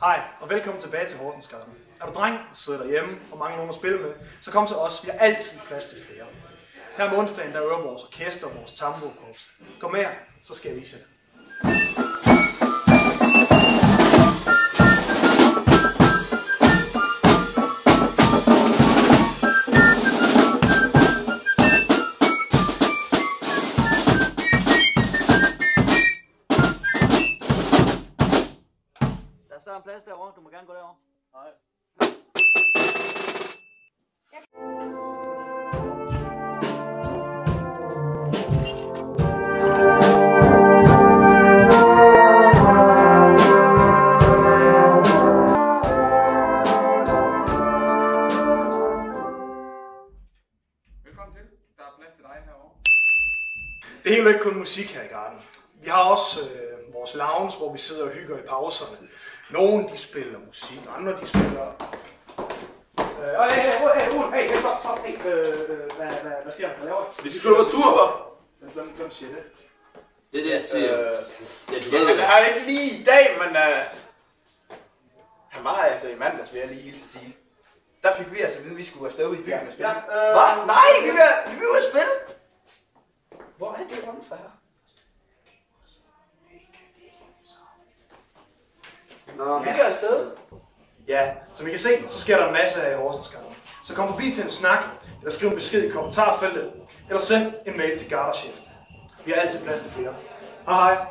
Hej, og velkommen tilbage til Horsensgarden. Er du dreng, sidder derhjemme og mangler nogen at spille med, så kom til os, vi har altid plads til flere. Her om onsdagen, der øver vores orkester og vores tambourkorps. Kom med, så skal jeg vise jer. Der er en plads derovre. Du må gerne gå derover. Nej. Velkommen til. Der er plads til dig herovre. Det er helt ikke kun musik her i Garden. Vi har også vores lounge, hvor vi sidder og hygger i pauserne. Nogle de spiller musik, andre de spiller... Hvad sker der? Hvad laver I? Vi skal gå tur. Hvem siger det? Det er det, jeg siger. Han er ikke lige i dag, men han var her altså i mandags, vil jeg lige hilse at sige. Der fik vi altså at vide, at vi skulle afsted ud i byen og spille. Hvad? Nej, vi vil ud og spille. Hvor er det rundt for her? Nå, Vi er afsted. Ja, som I kan se, så sker der en masse her i Horsensgarden. Så kom forbi til en snak, eller skriv en besked i kommentarfeltet, eller send en mail til garderchefen. Vi har altid plads til flere. Hej hej!